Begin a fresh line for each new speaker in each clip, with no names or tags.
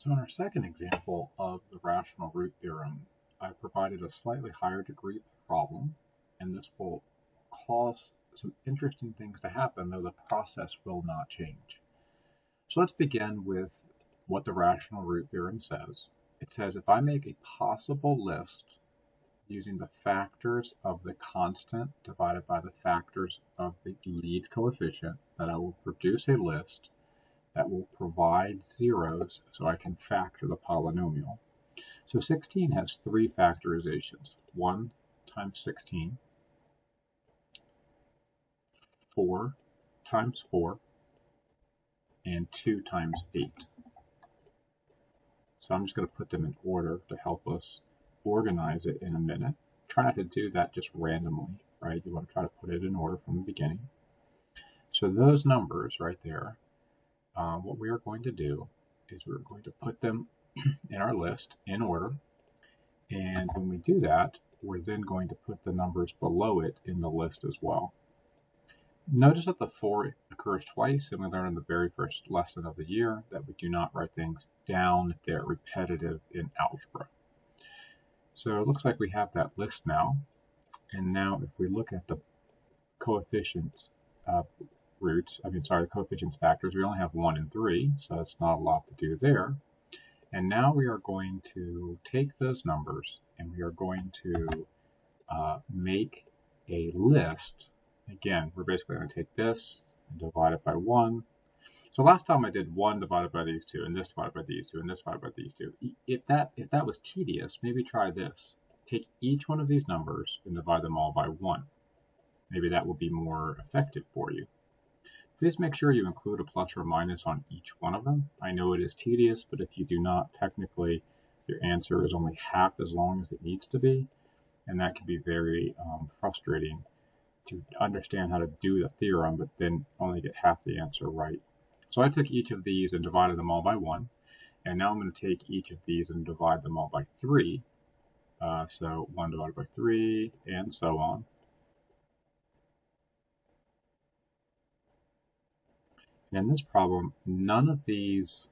So in our second example of the rational root theorem, I provided a slightly higher degree problem, and this will cause some interesting things to happen, though the process will not change. So let's begin with what the rational root theorem says. It says if I make a possible list using the factors of the constant divided by the factors of the lead coefficient, that I will produce a list that will provide zeros so I can factor the polynomial. So 16 has three factorizations. 1 times 16, 4 times 4, and 2 times 8. So I'm just going to put them in order to help us organize it in a minute. Try not to do that just randomly, right? You want to try to put it in order from the beginning. So those numbers right there, what we are going to do is we're going to put them in our list in order. And when we do that, we're then going to put the numbers below it in the list as well. Notice that the 4 occurs twice, and we learned in the very first lesson of the year that we do not write things down if they're repetitive in algebra. So it looks like we have that list now. And now if we look at the coefficients the coefficients factors, we only have 1 and 3, so that's not a lot to do there. And now we are going to take those numbers and we are going to make a list. Again, we're basically going to take this and divide it by 1. So last time I did 1 divided by these two, and this divided by these two, and this divided by these two. If that was tedious, maybe try this. Take each one of these numbers and divide them all by 1. Maybe that will be more effective for you. Please make sure you include a plus or a minus on each one of them. I know it is tedious, but if you do not, technically your answer is only half as long as it needs to be, and that can be very frustrating to understand how to do the theorem, but then only get half the answer right. So I took each of these and divided them all by 1, and now I'm going to take each of these and divide them all by 3. So 1 divided by 3, and so on. In this problem, none of these,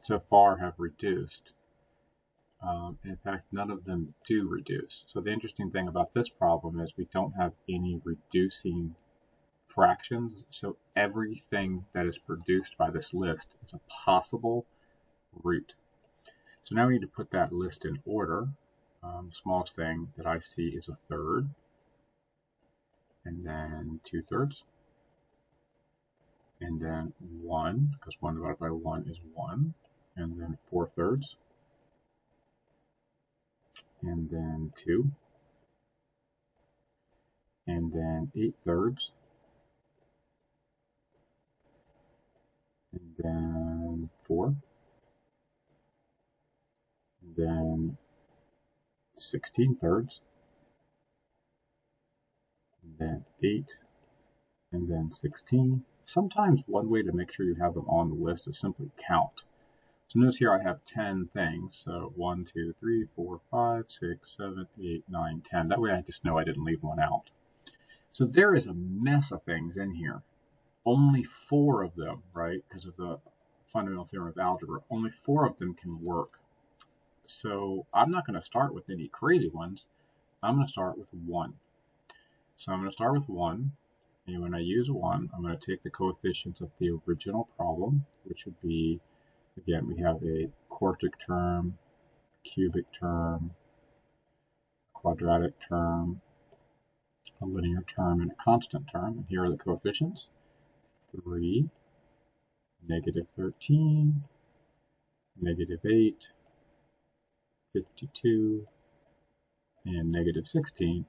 so far have reduced. In fact, none of them do reduce. So the interesting thing about this problem is we don't have any reducing fractions. So everything that is produced by this list is a possible root. So now we need to put that list in order. The smallest thing that I see is a third, and then 2/3. And then 1, because 1 divided by 1 is 1, and then 4/3, and then 2, and then 8/3, and then 4, and then 16/3, and then 8, and then 16. Sometimes one way to make sure you have them on the list is simply count. So notice here I have 10 things. So 1, 2, 3, 4, 5, 6, 7, 8, 9, 10. That way I just know I didn't leave one out. So there is a mess of things in here. Only 4 of them, because of the fundamental theorem of algebra, only 4 of them can work. So I'm not going to start with any crazy ones. I'm going to start with 1. So I'm going to start with 1. And when I use 1, I'm going to take the coefficients of the original problem, which would be, again, we have a quartic term, cubic term, quadratic term, a linear term, and a constant term. And here are the coefficients: 3, -13, -8, 52, and -16.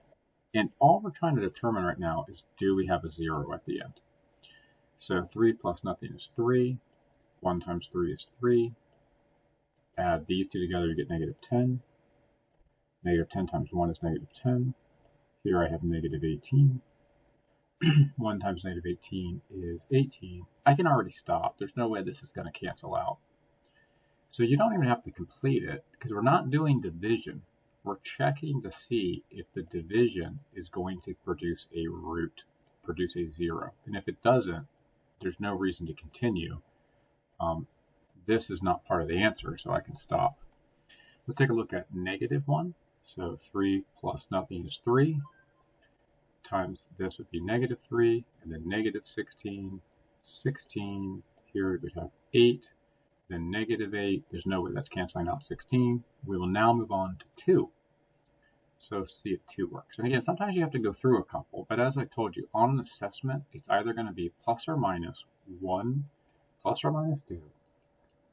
And all we're trying to determine right now is, do we have a 0 at the end? So 3 plus nothing is 3. 1 times 3 is 3. Add these two together, you get -10. -10 times 1 is -10. Here I have -18. 1 times -18 is 18. I can already stop. There's no way this is going to cancel out. So you don't even have to complete it, because we're not doing division. We're checking to see if the division is going to produce a root, produce a 0. And if it doesn't, there's no reason to continue. this is not part of the answer, so I can stop. Let's take a look at -1. So 3 plus nothing is 3, times this would be -3, and then -16, 16, here we have 8, then -8, there's no way that's canceling out 16. We will now move on to 2. So see if 2 works. And again, sometimes you have to go through a couple, but as I told you, on an assessment, it's either going to be plus or minus 1, plus or minus 2,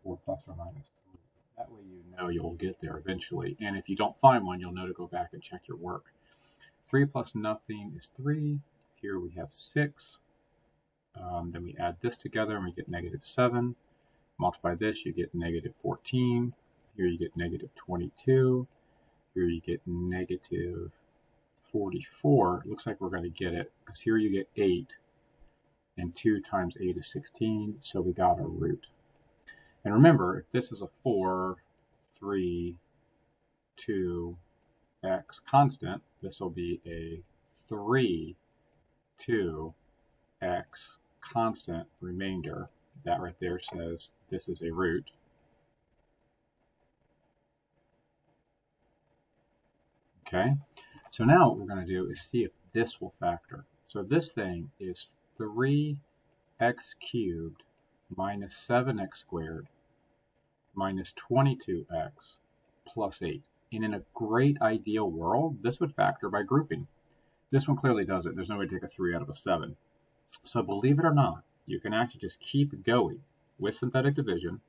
or plus or minus 3. That way you know you'll get there eventually. And if you don't find one, you'll know to go back and check your work. 3 plus nothing is 3. Here we have 6. Then we add this together and we get -7. Multiply this, you get -14. Here you get -22. Here you get -44. It looks like we're going to get it because here you get 8. And 2 times 8 is 16. So we got a root. And remember, if this is a 4, 3, 2, x constant, this will be a 3, 2, x constant remainder. That right there says this is a root. Okay, so now what we're going to do is see if this will factor. So this thing is 3x cubed minus 7x squared minus 22x plus 8. And in a great ideal world, this would factor by grouping. This one clearly doesn't. There's no way to take a 3 out of a 7. So believe it or not, you can actually just keep going with synthetic division,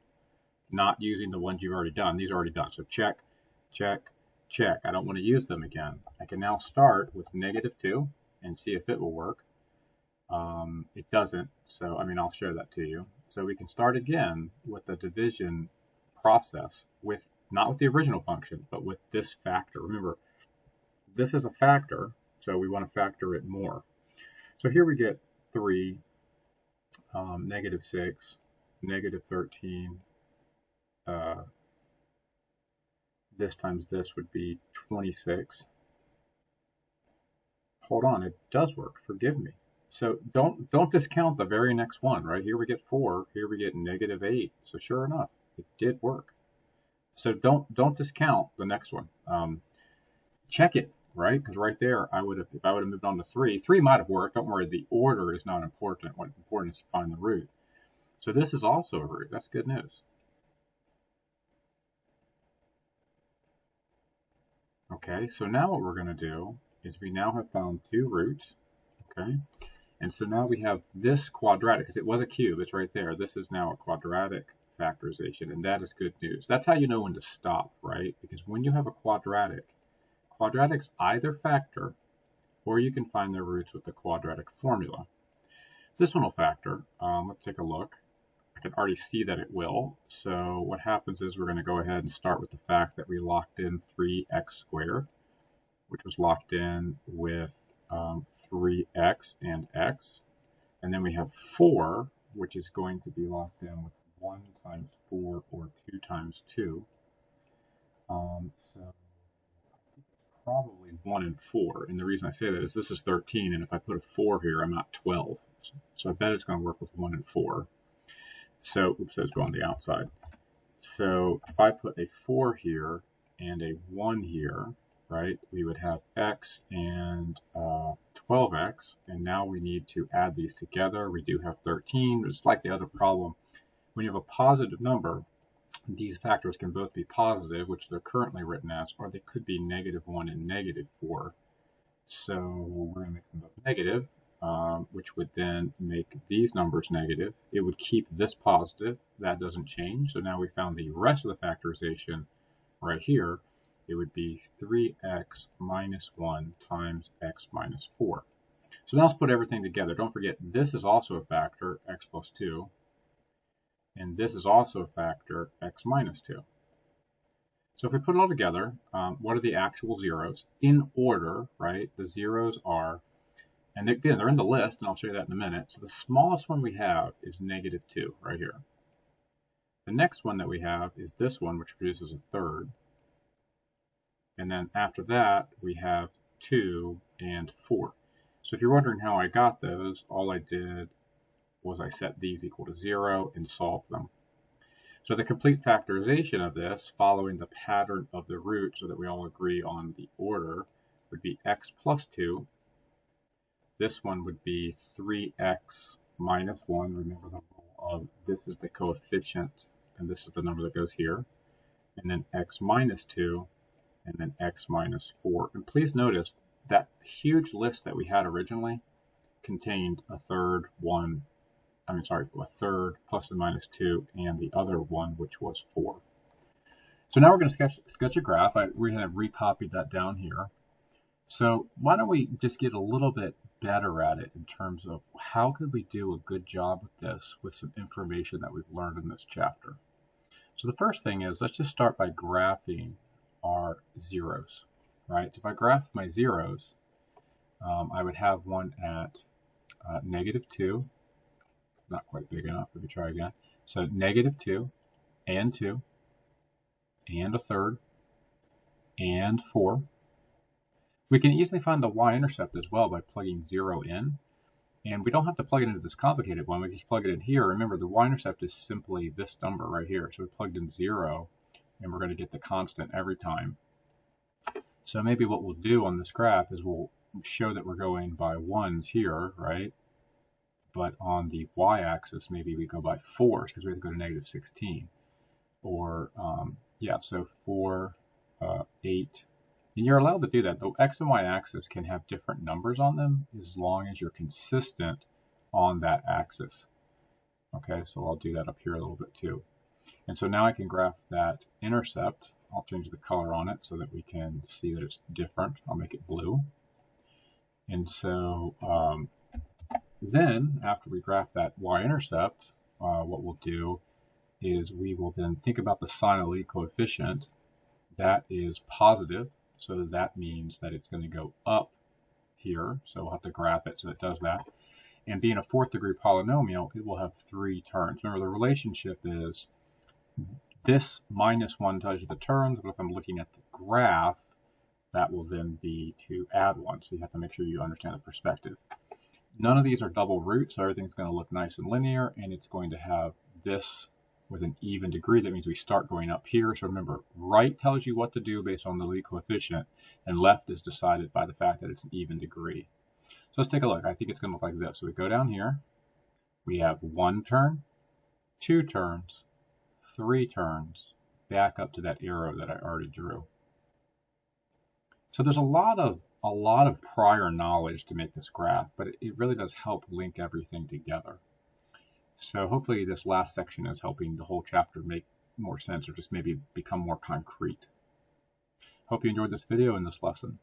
not using the ones you've already done. These are already done. So check, check, check. I don't want to use them again. I can now start with -2 and see if it will work. It doesn't, so I'll show that to you. So we can start again with the division process with, not with the original function, but with this factor. Remember, this is a factor, so we want to factor it more. So here we get 3, -6, -13. This times this would be 26. Hold on, it does work. Forgive me. So don't discount the very next one, right? Here we get 4. Here we get -8. So sure enough, it did work. So don't discount the next one. Check it, right? Because right there, if I would have moved on to 3, 3 might have worked. Don't worry, the order is not important. What's important is to find the root. So this is also a root. That's good news. Okay, so now what we're going to do is we now have found 2 roots. Okay, and so now we have this quadratic, because it was a cube, it's right there. This is now a quadratic factorization, and that is good news. That's how you know when to stop, right? Because when you have a quadratic, quadratics either factor, or you can find their roots with the quadratic formula. This one will factor. Let's take a look. I can already see that it will. So what happens is we're going to go ahead and start with the fact that we locked in 3x squared, which was locked in with 3x and x. And then we have 4, which is going to be locked in with 1 times 4 or 2 times 2. So probably 1 and 4. And the reason I say that is this is 13, and if I put a 4 here, I'm at 12. So I bet it's going to work with 1 and 4. So, oops, those go on the outside. So if I put a 4 here and a 1 here, right, we would have x and 12x, and now we need to add these together. We do have 13. Just like the other problem, when you have a positive number, these factors can both be positive, which they're currently written as, or they could be -1 and -4. So we're going to make them both negative, which would then make these numbers negative. It would keep this positive. That doesn't change. So now we found the rest of the factorization right here. It would be 3x minus 1 times x minus 4. So now let's put everything together. Don't forget, this is also a factor, x plus 2. And this is also a factor, x minus 2. So if we put it all together, what are the actual zeros? In order, right? The zeros are, and again, they're in the list, and I'll show you that in a minute. So the smallest one we have is -2 right here. The next one that we have is this one, which produces a third. And then after that, we have 2 and 4. So if you're wondering how I got those, all I did was I set these equal to 0 and solved them. So the complete factorization of this, following the pattern of the root so that we all agree on the order, would be x plus 2. This one would be 3x minus 1. Remember the rule of this is the coefficient, and this is the number that goes here. And then x minus 2, and then x minus 4. And please notice that huge list that we had originally contained a third plus and minus 2, and the other one, which was 4. So now we're going to sketch a graph. We have recopied that down here. So why don't we just get a little bit better at it in terms of how could we do a good job with this with some information that we've learned in this chapter. So the first thing is, let's just start by graphing our zeros, right? So if I graph my zeros, I would have one at -2, not quite big enough, let me try again. So -2, and 2, and a third, and 4. We can easily find the y-intercept as well by plugging 0 in. And we don't have to plug it into this complicated one. We just plug it in here. Remember, the y-intercept is simply this number right here. So we plugged in 0, and we're going to get the constant every time. So maybe what we'll do on this graph is we'll show that we're going by 1s here, right? But on the y-axis, maybe we go by 4s because we have to go to -16. Or, so 4, 8. And you're allowed to do that. The x and y axis can have different numbers on them as long as you're consistent on that axis. Okay, so I'll do that up here a little bit too. And so now I can graph that intercept. I'll change the color on it so that we can see that it's different. I'll make it blue. And so then after we graph that y-intercept, what we'll do is we will then think about the sine of the lead coefficient. That is positive. So that means that it's going to go up here. So we'll have to graph it so it does that. And being a 4th degree polynomial, it will have 3 terms. Remember, the relationship is this -1 tells you the terms, but if I'm looking at the graph, that will then be to add 1. So you have to make sure you understand the perspective. None of these are double roots, so everything's going to look nice and linear, and it's going to have this with an even degree. That means we start going up here. So remember, right tells you what to do based on the lead coefficient, and left is decided by the fact that it's an even degree. So let's take a look. I think it's going to look like this. So we go down here. We have 1 turn, 2 turns, 3 turns, back up to that arrow that I already drew. So there's a lot of prior knowledge to make this graph, but it really does help link everything together. So hopefully this last section is helping the whole chapter make more sense, or just maybe become more concrete. Hope you enjoyed this video and this lesson.